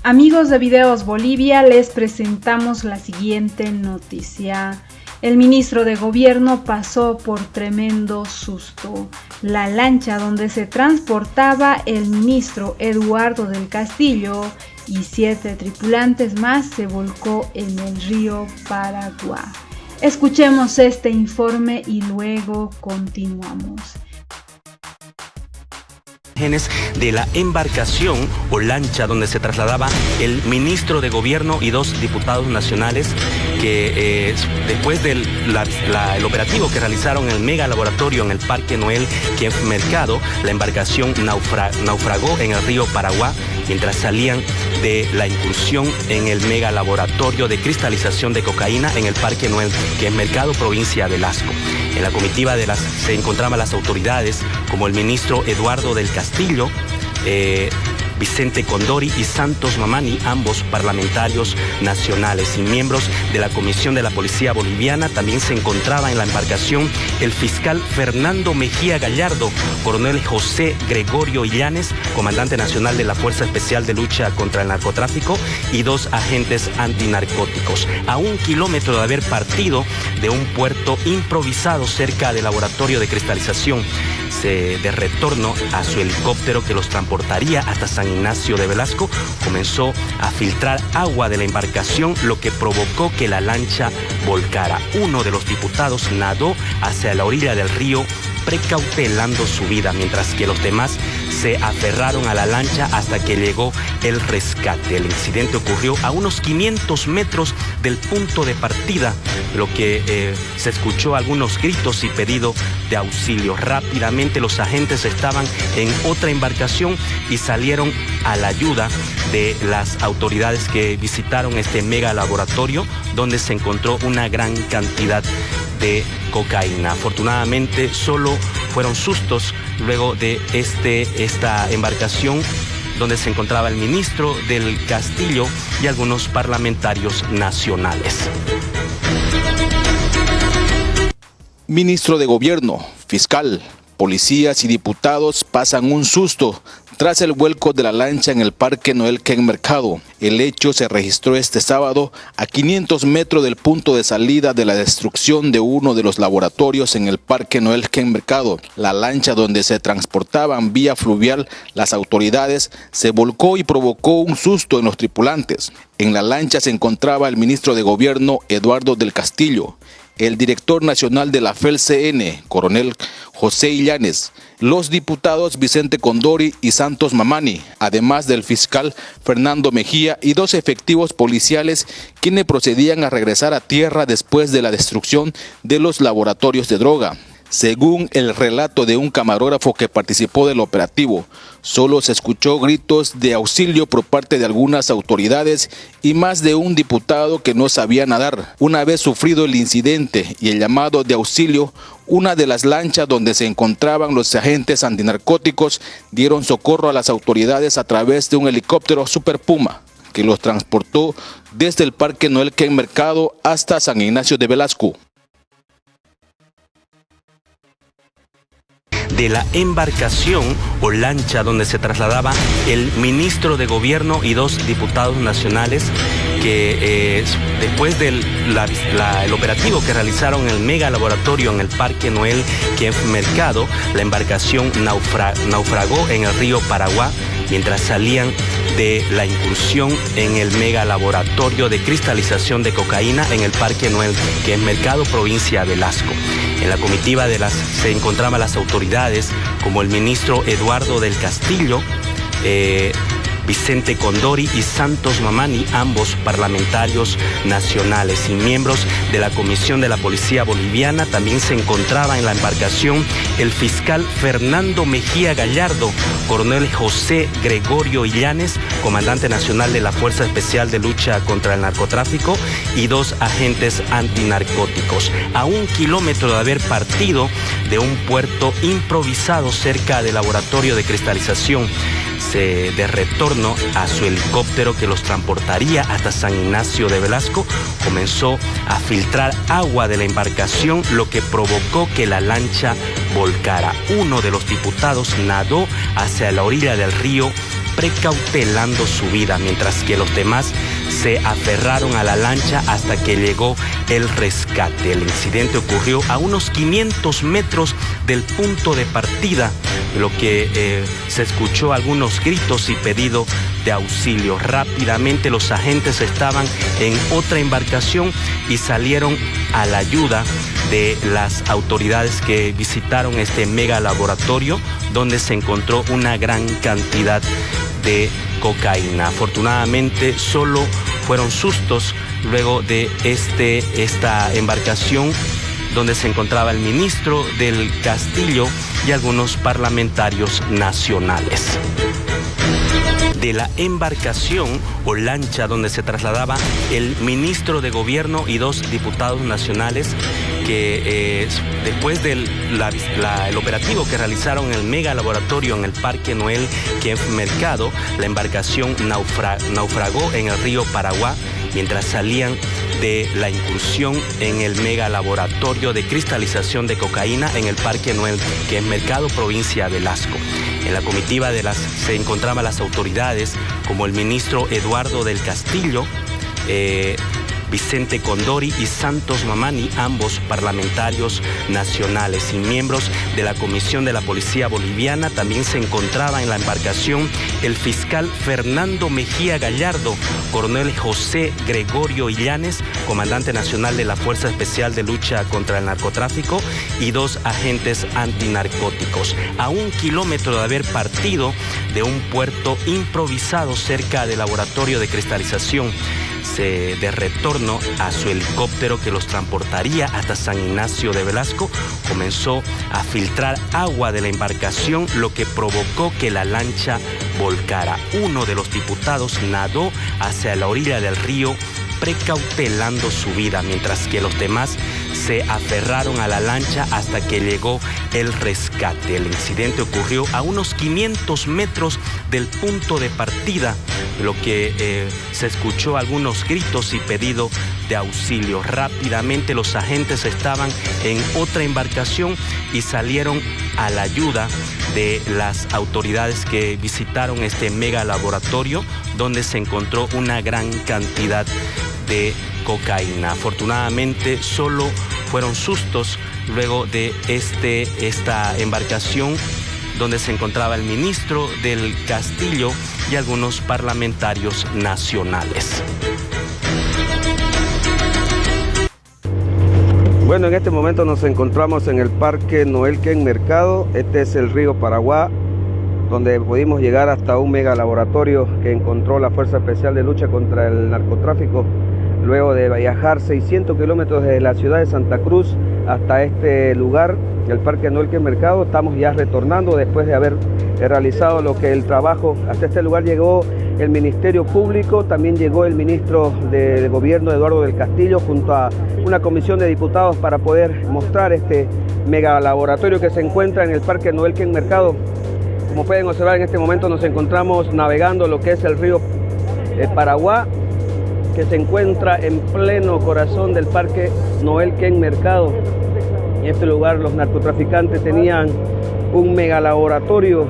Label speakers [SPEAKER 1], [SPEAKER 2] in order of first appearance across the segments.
[SPEAKER 1] Amigos de Videos Bolivia, les presentamos la siguiente noticia. El ministro de Gobierno pasó por tremendo susto. La lancha donde se transportaba el ministro Eduardo del Castillo y 7 tripulantes más se volcó en el río Paraguá. Escuchemos este informe y luego continuamos.
[SPEAKER 2] De la embarcación o lancha donde se trasladaba el ministro de Gobierno y 2 diputados nacionales que después del el operativo que realizaron en el mega laboratorio en el Parque Noel Kempf Mercado, la embarcación naufragó en el río Paraguá mientras salían de la incursión en el mega laboratorio de cristalización de cocaína en el Parque Noel Kempf Mercado, provincia de Velasco. En la comitiva se encontraban las autoridades como el ministro Eduardo del Castillo, Vicente Condori y Santos Mamani, ambos parlamentarios nacionales y miembros de la Comisión de la Policía Boliviana. También se encontraba en la embarcación el fiscal Fernando Mejía Gallardo, coronel José Gregorio Illanes, comandante nacional de la Fuerza Especial de Lucha contra el Narcotráfico, y 2 agentes antinarcóticos. A 1 kilómetro de haber partido de un puerto improvisado cerca del laboratorio de cristalización, de retorno a su helicóptero que los transportaría hasta San Ignacio de Velasco, comenzó a filtrar agua de la embarcación, lo que provocó que la lancha volcara. Uno de los diputados nadó hacia la orilla del río precautelando su vida, mientras que los demás se aferraron a la lancha hasta que llegó el rescate. El incidente ocurrió a unos 500 metros del punto de partida, lo que se escuchó algunos gritos y pedido de auxilio. Rápidamente los agentes estaban en otra embarcación y salieron a la ayuda de las autoridades que visitaron este mega laboratorio donde se encontró una gran cantidad de cocaína. Afortunadamente solo fueron sustos luego de esta embarcación donde se encontraba el ministro del Castillo y algunos parlamentarios nacionales.
[SPEAKER 3] Ministro de Gobierno, fiscal, policías y diputados pasan un susto tras el vuelco de la lancha en el Parque Noel Kempf Mercado. El hecho se registró este sábado a 500 metros del punto de salida de la destrucción de uno de los laboratorios en el Parque Noel Kempf Mercado. La lancha donde se transportaban vía fluvial las autoridades se volcó y provocó un susto en los tripulantes. En la lancha se encontraba el ministro de Gobierno Eduardo del Castillo, el director nacional de la FELCN, coronel José Illanes, los diputados Vicente Condori y Santos Mamani, además del fiscal Fernando Mejía y 2 efectivos policiales quienes procedían a regresar a tierra después de la destrucción de los laboratorios de droga. Según el relato de un camarógrafo que participó del operativo, solo se escuchó gritos de auxilio por parte de algunas autoridades y más de un diputado que no sabía nadar. Una vez sufrido el incidente y el llamado de auxilio, una de las lanchas donde se encontraban los agentes antinarcóticos dieron socorro a las autoridades a través de un helicóptero Super Puma que los transportó desde el Parque Noel Kempf Mercado hasta San Ignacio de Velasco.
[SPEAKER 2] De la embarcación o lancha donde se trasladaba el ministro de Gobierno y 2 diputados nacionales que después del el operativo que realizaron en el mega laboratorio en el Parque Noel Kempf Mercado, la embarcación naufragó en el río Paraguá mientras salían de la incursión en el mega laboratorio de cristalización de cocaína en el Parque Noel Kempf Mercado, provincia de Velasco. En la comitiva se encontraban las autoridades como el ministro Eduardo del Castillo, Vicente Condori y Santos Mamani, ambos parlamentarios nacionales y miembros de la Comisión de la Policía Boliviana. También se encontraba en la embarcación el fiscal Fernando Mejía Gallardo, coronel José Gregorio Illanes, comandante nacional de la Fuerza Especial de Lucha contra el Narcotráfico, y 2 agentes antinarcóticos. A 1 kilómetro de haber partido de un puerto improvisado cerca del laboratorio de cristalización, de retorno a su helicóptero que los transportaría hasta San Ignacio de Velasco, comenzó a filtrar agua de la embarcación, lo que provocó que la lancha volcara. Uno de los diputados nadó hacia la orilla del río precautelando su vida, mientras que los demás se aferraron a la lancha hasta que llegó el rescate. El incidente ocurrió a unos 500 metros del punto de partida, lo que se escuchó algunos gritos y pedido de auxilio. Rápidamente los agentes estaban en otra embarcación y salieron a la ayuda de las autoridades que visitaron este mega laboratorio donde se encontró una gran cantidad de cocaína. Afortunadamente solo fueron sustos luego de esta embarcación donde se encontraba el ministro del Castillo y algunos parlamentarios nacionales. De la embarcación o lancha donde se trasladaba el ministro de Gobierno y 2 diputados nacionales que después del el operativo que realizaron en el mega laboratorio en el Parque Noel Kempf Mercado, la embarcación naufragó en el río Paraguá mientras salían de la incursión en el mega laboratorio de cristalización de cocaína en el Parque Noel Kempf Mercado, provincia de Velasco. En la comitiva se encontraban las autoridades como el ministro Eduardo del Castillo, Vicente Condori y Santos Mamani, ambos parlamentarios nacionales, y miembros de la Comisión de la Policía Boliviana. También se encontraba en la embarcación el fiscal Fernando Mejía Gallardo, coronel José Gregorio Illanes, comandante nacional de la Fuerza Especial de Lucha contra el Narcotráfico, y 2 agentes antinarcóticos. A 1 kilómetro de haber partido de un puerto improvisado cerca del laboratorio de cristalización, de retorno a su helicóptero que los transportaría hasta San Ignacio de Velasco, comenzó a filtrar agua de la embarcación, lo que provocó que la lancha volcara. Uno de los diputados nadó hacia la orilla del río precautelando su vida, mientras que los demás se aferraron a la lancha hasta que llegó el rescate. El incidente ocurrió a unos 500 metros del punto de partida, lo que se escuchó algunos gritos y pedido de auxilio. Rápidamente los agentes estaban en otra embarcación y salieron a la ayuda de las autoridades que visitaron este mega laboratorio donde se encontró una gran cantidad de cocaína. Afortunadamente solo fueron sustos luego de esta embarcación donde se encontraba el ministro del Castillo y algunos parlamentarios nacionales.
[SPEAKER 4] Bueno, en este momento nos encontramos en el Parque Noel Kempf Mercado. Este es el río Paraguá, donde pudimos llegar hasta un mega laboratorio que encontró la Fuerza Especial de Lucha contra el Narcotráfico, luego de viajar 600 kilómetros desde la ciudad de Santa Cruz hasta este lugar, el Parque Noel Kempf Mercado. Estamos ya retornando después de haber realizado el trabajo. Hasta este lugar llegó el Ministerio Público, también llegó el ministro de Gobierno Eduardo del Castillo junto a una comisión de diputados para poder mostrar este mega laboratorio que se encuentra en el Parque Noel Kempf Mercado. Como pueden observar, en este momento nos encontramos navegando lo que es el río Paraguá, que se encuentra en pleno corazón del Parque Noel Kempf Mercado. En este lugar los narcotraficantes tenían un mega laboratorio.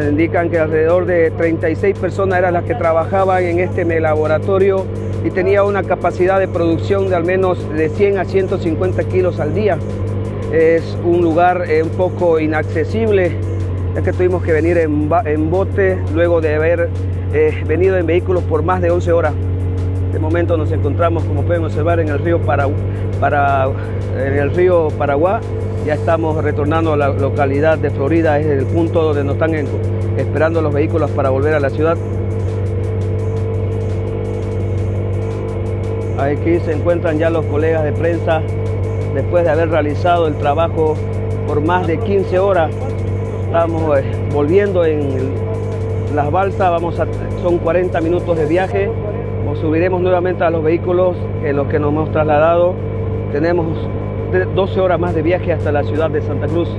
[SPEAKER 4] Indican que alrededor de 36 personas eran las que trabajaban en este mega laboratorio y tenía una capacidad de producción de al menos de 100 a 150 kilos al día. Es un lugar un poco inaccesible, ya que tuvimos que venir en bote luego de haber venido en vehículos por más de 11 horas. De momento nos encontramos, como pueden observar, en el río Paraguá. Ya estamos retornando a la localidad de Florida, es el punto donde nos están esperando los vehículos para volver a la ciudad. Aquí se encuentran ya los colegas de prensa después de haber realizado el trabajo por más de 15 horas. Estamos volviendo en las balsas, son 40 minutos de viaje. Nos subiremos nuevamente a los vehículos en los que nos hemos trasladado. Tenemos 12 horas más de viaje hasta la ciudad de Santa Cruz.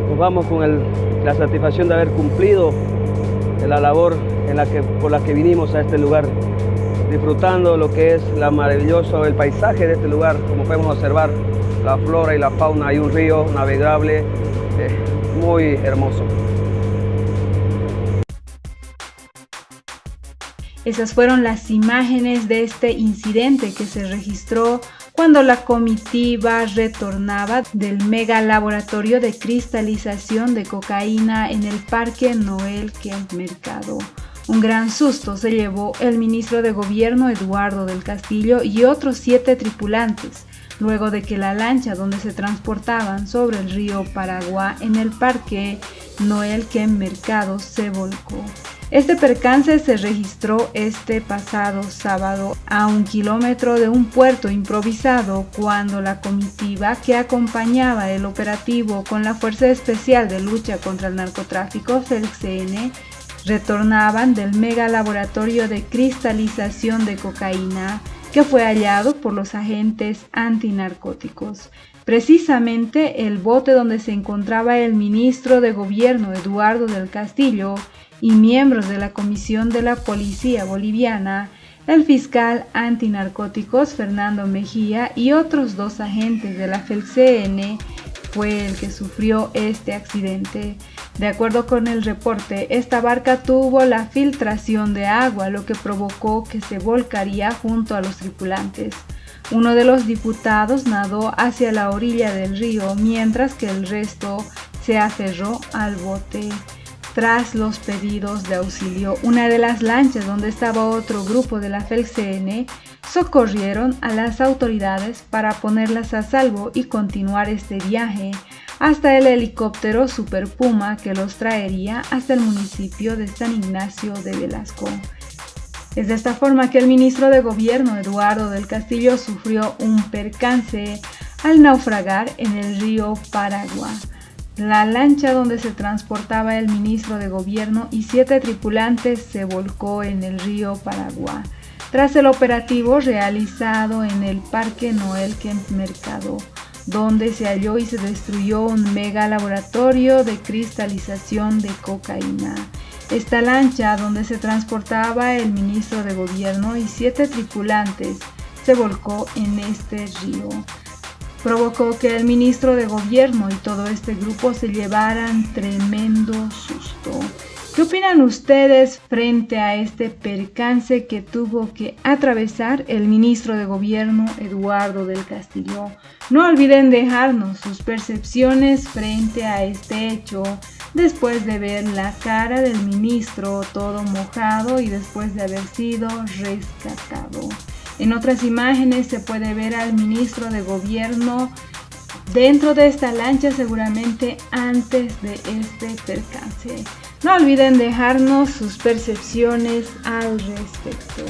[SPEAKER 4] Nos vamos con la satisfacción de haber cumplido la labor por la que vinimos a este lugar, disfrutando lo que es el paisaje de este lugar. Como podemos observar, la flora y la fauna, hay un río navegable muy hermoso.
[SPEAKER 1] Esas fueron las imágenes de este incidente que se registró cuando la comitiva retornaba del mega laboratorio de cristalización de cocaína en el Parque Noel Kemp Mercado. Un gran susto se llevó el ministro de Gobierno Eduardo del Castillo y otros 7 tripulantes, luego de que la lancha donde se transportaban sobre el río Paraguá en el Parque Noel Kemp Mercado se volcó. Este percance se registró este pasado sábado a 1 kilómetro de un puerto improvisado cuando la comitiva que acompañaba el operativo con la Fuerza Especial de Lucha contra el Narcotráfico, FELCN, retornaban del mega laboratorio de cristalización de cocaína que fue hallado por los agentes antinarcóticos. Precisamente el bote donde se encontraba el ministro de Gobierno Eduardo del Castillo y miembros de la Comisión de la Policía Boliviana, el fiscal antinarcóticos Fernando Mejía y otros 2 agentes de la FELCN fue el que sufrió este accidente. De acuerdo con el reporte, esta barca tuvo la filtración de agua, lo que provocó que se volcaría junto a los tripulantes. Uno de los diputados nadó hacia la orilla del río, mientras que el resto se aferró al bote. Tras los pedidos de auxilio, una de las lanchas donde estaba otro grupo de la FELCN socorrieron a las autoridades para ponerlas a salvo y continuar este viaje hasta el helicóptero Super Puma que los traería hasta el municipio de San Ignacio de Velasco. Es de esta forma que el ministro de Gobierno Eduardo del Castillo sufrió un percance al naufragar en el río Paraguá. La lancha donde se transportaba el ministro de Gobierno y 7 tripulantes se volcó en el río Paraguá, tras el operativo realizado en el Parque Noel Kemp Mercado, donde se halló y se destruyó un mega laboratorio de cristalización de cocaína. Esta lancha donde se transportaba el ministro de Gobierno y 7 tripulantes se volcó en este río. Provocó que el ministro de Gobierno y todo este grupo se llevaran tremendo susto. ¿Qué opinan ustedes frente a este percance que tuvo que atravesar el ministro de Gobierno Eduardo del Castillo? No olviden dejarnos sus percepciones frente a este hecho después de ver la cara del ministro todo mojado y después de haber sido rescatado. En otras imágenes se puede ver al ministro de Gobierno dentro de esta lancha seguramente antes de este percance. No olviden dejarnos sus percepciones al respecto.